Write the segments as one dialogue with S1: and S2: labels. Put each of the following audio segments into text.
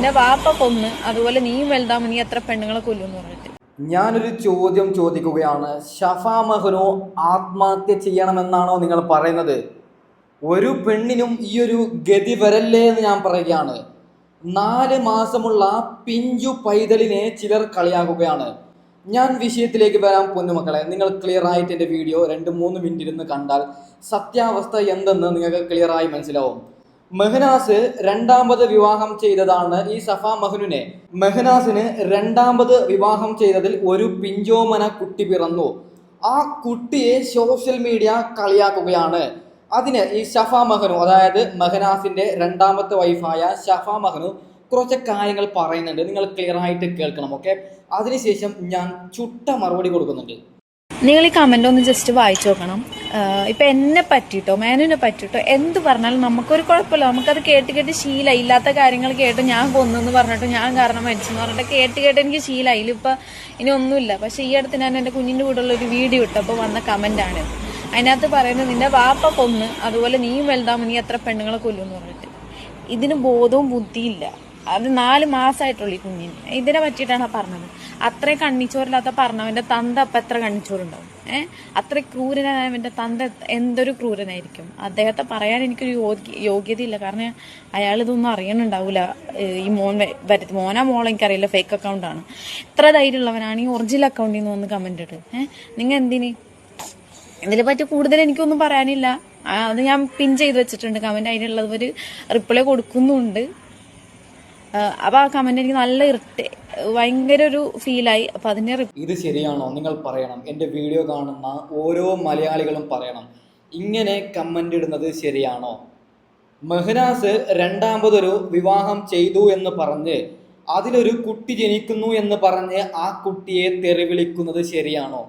S1: നിന്റെ വാപ്പ കൊന്ന്, അതുപോലെ നീയും വലുതാകുമ്പോൾ നീ എത്ര പെണ്ണുങ്ങളെ കൊല്ലുമെന്ന് പറഞ്ഞിട്ട്.
S2: ഞാനൊരു ചോദ്യം ചോദിക്കുകയാണ്. ഷഫാ മഹ്നു ആത്മഹത്യ ചെയ്യണമെന്നാണോ നിങ്ങൾ പറയുന്നത്? ഒരു പെണ്ണിനും ഈ ഒരു ഗതി വരല്ലേ എന്ന് ഞാൻ പറയുകയാണ്. 4 മാസമുള്ള പിഞ്ചു പൈതലിനെ ചിലർ കളിയാക്കുകയാണ്. ഞാൻ വിഷയത്തിലേക്ക് വരാൻ പൊന്നുമക്കളെ. നിങ്ങൾ ക്ലിയർ ആയിട്ട് എൻ്റെ വീഡിയോ 2-3 മിനിറ്റ് ഇരുന്ന് കണ്ടാൽ സത്യാവസ്ഥ എന്തെന്ന് നിങ്ങൾക്ക് ക്ലിയറായി മനസ്സിലാവും. മെഹനാസ് രണ്ടാമത് വിവാഹം ചെയ്തതാണ് ഈ സഫാ മഹ്നുവിനെ. മെഹനാസിന് രണ്ടാമത് വിവാഹം ചെയ്തതിൽ ഒരു പിഞ്ചോമന കുട്ടി പിറന്നു. ആ കുട്ടിയെ സോഷ്യൽ മീഡിയ കളിയാക്കുകയാണ്. അതിന് ഈ ഷഫാ മഹ്നു, അതായത് മെഹനാസിന്റെ രണ്ടാമത്തെ വൈഫായ ഷഫാ മഹ്നു കുറച്ച് കാര്യങ്ങൾ പറയുന്നുണ്ട്. നിങ്ങൾ ക്ലിയർ ആയിട്ട് കേൾക്കണം, ഓക്കെ? അതിനുശേഷം ഞാൻ ചുട്ട മറുപടി കൊടുക്കുന്നുണ്ട്.
S1: നിങ്ങൾ ഈ കമന്റ് ഒന്ന് ജസ്റ്റ് വായിച്ചു നോക്കണം. ഇപ്പൊ എന്നെ പറ്റിട്ടോ മേനുവിനെ പറ്റിട്ടോ എന്ത് പറഞ്ഞാലും നമുക്കൊരു കുഴപ്പമില്ല. നമുക്കത് കേട്ട് ശീലമായി. ഇല്ലാത്ത കാര്യങ്ങൾ കേട്ട് ഞാൻ കൊന്നെന്ന് പറഞ്ഞിട്ട് ഞാൻ കാരണം മരിച്ചെന്ന് പറഞ്ഞിട്ട് കേട്ട് എനിക്ക് ശീലമായി. ഇതിലിപ്പോ ഇനി ഒന്നുമില്ല. പക്ഷെ ഈ അടുത്ത് ഞാൻ എൻ്റെ കുഞ്ഞിൻ്റെ കൂടെയുള്ള ഒരു വീഡിയോ ഇട്ടപ്പോൾ വന്ന കമന്റാണ്. അതിനകത്ത് പറയുന്നത് നിന്റെ വാപ്പ കൊന്ന്, അതുപോലെ നീയും വലുതാകുമ്പോൾ നീ എത്ര പെണ്ണുങ്ങളെ കൊല്ലുമെന്ന് പറഞ്ഞിട്ട്. ഇതിന് ബോധവും ബുദ്ധിയില്ല. അത് 4 മാസമായിട്ടുള്ളൂ ഈ കുഞ്ഞിന്. ഇതിനെ പറ്റിയിട്ടാണ് പറഞ്ഞത്. അത്രയും കണ്ണിച്ചോറില്ലാത്ത പറഞ്ഞവൻ്റെ തന്ത അപ്പം എത്ര കണ്ണിച്ചോറുണ്ടാവും? അത്ര ക്രൂരനായ അവൻ്റെ തന്ത എന്തൊരു ക്രൂരനായിരിക്കും. അദ്ദേഹത്തെ പറയാൻ എനിക്കൊരു യോഗ്യതയില്ല. കാരണം അയാൾ ഇതൊന്നും അറിയണുണ്ടാവില്ല. ഈ മോനാ മോളെ എനിക്കറിയില്ല, ഫേക്ക് അക്കൗണ്ടാണ്. എത്ര ധൈര്യമുള്ളവനാണ് ഈ ഒറിജിനൽ അക്കൗണ്ടിൽ നിന്ന് വന്ന് കമന്റ് ഇട്ട്. നിങ്ങൾ എന്തിന്? ഇതിനെ പറ്റി കൂടുതൽ എനിക്കൊന്നും പറയാനില്ല. അത് ഞാൻ പിൻ ചെയ്ത് വെച്ചിട്ടുണ്ട് കമന്റ്. അതിനുള്ളവർ റിപ്ലൈ കൊടുക്കുന്നുണ്ട്. അപ്പൊ ആ കമന്റ് എനിക്ക് നല്ല ഭയങ്കര ഒരു ഫീലായി. അപ്പൊ അതിന്റെ
S2: ഇത് ശരിയാണോ നിങ്ങൾ പറയണം. എൻ്റെ വീഡിയോ കാണുന്ന ഓരോ മലയാളികളും പറയണം, ഇങ്ങനെ കമന്റ് ഇടുന്നത് ശരിയാണോ? മെഹനാസ് രണ്ടാമതൊരു വിവാഹം ചെയ്തു എന്ന് പറഞ്ഞ് അതിലൊരു കുട്ടി ജനിക്കുന്നു എന്ന് പറഞ്ഞ് ആ കുട്ടിയെ തെറി വിളിക്കുന്നത് ശരിയാണോ?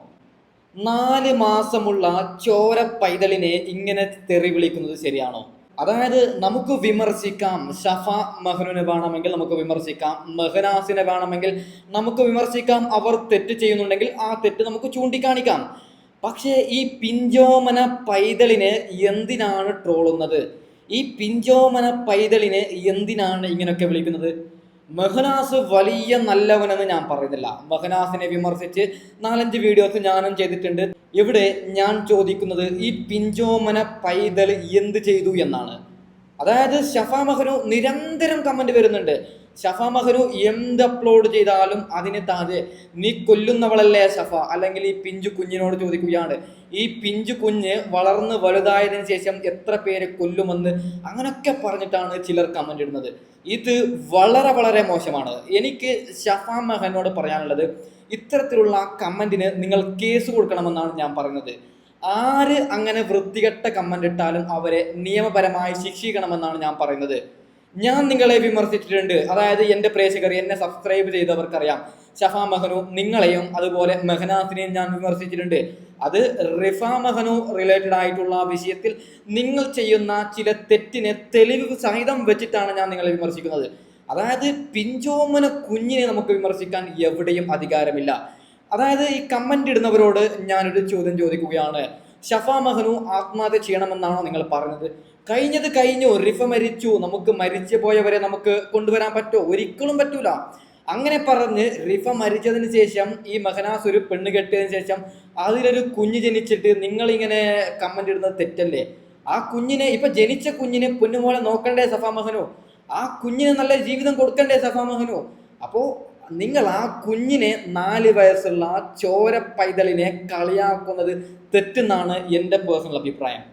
S2: 4 മാസമുള്ള ചോര പൈതലിനെ ഇങ്ങനെ തെറി വിളിക്കുന്നത് ശരിയാണോ? അതായത് നമുക്ക് വിമർശിക്കാം. ഷഫാ മഹ്നുവിനെ വേണമെങ്കിൽ നമുക്ക് വിമർശിക്കാം, മെഹനാസിനെ വേണമെങ്കിൽ നമുക്ക് വിമർശിക്കാം. അവർ തെറ്റ് ചെയ്യുന്നുണ്ടെങ്കിൽ ആ തെറ്റ് നമുക്ക് ചൂണ്ടിക്കാണിക്കാം. പക്ഷേ ഈ പിഞ്ചോമന പൈതലിനെ എന്തിനാണ് ട്രോളുന്നത്? ഈ പിഞ്ചോമന പൈതലിനെ എന്തിനാണ് ഇങ്ങനെയൊക്കെ വിളിക്കുന്നത്? മെഹനാസ് വലിയ നല്ലവനെന്ന് ഞാൻ പറയുന്നില്ല. മെഹനാസിനെ വിമർശിച്ച് 4-5 വീഡിയോസ് ഞാനും ചെയ്തിട്ടുണ്ട്. ഇവിടെ ഞാൻ ചോദിക്കുന്നത് ഈ പിഞ്ചോമന പൈതൽ എന്ത് ചെയ്തു എന്നാണ്. അതായത് ഷഫാ മഹ്നു നിരന്തരം കമന്റ് വരുന്നുണ്ട്. ഷഫാ മഹ്നു എന്ത് അപ്ലോഡ് ചെയ്താലും അതിന് താഴെ നീ കൊല്ലുന്നവളല്ലേ ഷഫ, അല്ലെങ്കിൽ ഈ പിഞ്ചു കുഞ്ഞിനോട് ചോദിക്കുകയാണ്, ഈ പിഞ്ചു കുഞ്ഞ് വളർന്ന് വലുതായതിനു ശേഷം എത്ര പേരെ കൊല്ലുമെന്ന് അങ്ങനൊക്കെ പറഞ്ഞിട്ടാണ് ചിലർ കമന്റ് ഇടുന്നത്. ഇത് വളരെ വളരെ മോശമാണ്. എനിക്ക് ഷഫാ മഹ്നുവിനോട് പറയാനുള്ളത്, ഇത്തരത്തിലുള്ള കമന്റിന് നിങ്ങൾ കേസ് കൊടുക്കണമെന്നാണ് ഞാൻ പറയുന്നത്. ആര് അങ്ങനെ വൃത്തികെട്ട കമന്റ് ഇട്ടാലും അവരെ നിയമപരമായി ശിക്ഷിക്കണമെന്നാണ് ഞാൻ പറയുന്നത്. ഞാൻ നിങ്ങളെ വിമർശിച്ചിട്ടുണ്ട്. അതായത് എൻ്റെ പ്രേക്ഷകർ, എന്നെ സബ്സ്ക്രൈബ് ചെയ്തവർക്കറിയാം, ഷഫാ മഹ്നു നിങ്ങളെയും അതുപോലെ മെഹനാസിനെയും ഞാൻ വിമർശിച്ചിട്ടുണ്ട്. അത് റിഫാ മഹ്നു റിലേറ്റഡ് ആയിട്ടുള്ള വിഷയത്തിൽ നിങ്ങൾ ചെയ്യുന്ന ചില തെറ്റിനെ തെളിവ് സഹിതം വെച്ചിട്ടാണ് ഞാൻ നിങ്ങളെ വിമർശിക്കുന്നത്. അതായത് പിഞ്ചോമന കുഞ്ഞിനെ നമുക്ക് വിമർശിക്കാൻ എവിടെയും അധികാരമില്ല. അതായത് ഈ കമന്റ് ഇടുന്നവരോട് ഞാനൊരു ചോദ്യം ചോദിക്കുകയാണ്. ഷഫാ മഹ്നു ആത്മഹത്യ ചെയ്യണമെന്നാണോ നിങ്ങൾ പറഞ്ഞത്? കഴിഞ്ഞത് കഴിഞ്ഞു. റിഫ മരിച്ചു. നമുക്ക് മരിച്ചു പോയവരെ നമുക്ക് കൊണ്ടുവരാൻ പറ്റുമോ? ഒരിക്കലും പറ്റൂല. അങ്ങനെ പറഞ്ഞ് റിഫ മരിച്ചതിന് ശേഷം ഈ മെഹനാസ് ഒരു പെണ്ണ് കെട്ടിയതിന് ശേഷം അതിലൊരു കുഞ്ഞ് ജനിച്ചിട്ട് നിങ്ങളിങ്ങനെ കമന്റ് ഇടുന്നത് തെറ്റല്ലേ? ആ കുഞ്ഞിനെ, ഇപ്പൊ ജനിച്ച കുഞ്ഞിനെ പൊന്നുപോലെ നോക്കണ്ടേ ഷഫാ മഹ്നു? ആ കുഞ്ഞിന് നല്ല ജീവിതം കൊടുക്കണ്ടേ ഷഫാ മഹ്നു? അപ്പോ നിങ്ങൾ ആ കുഞ്ഞിനെ, 4 വയസ്സുള്ള ചോര പൈതലിനെ കളിയാക്കുന്നത് തെറ്റെന്നാണ് എൻ്റെ പേഴ്സണൽ അഭിപ്രായം.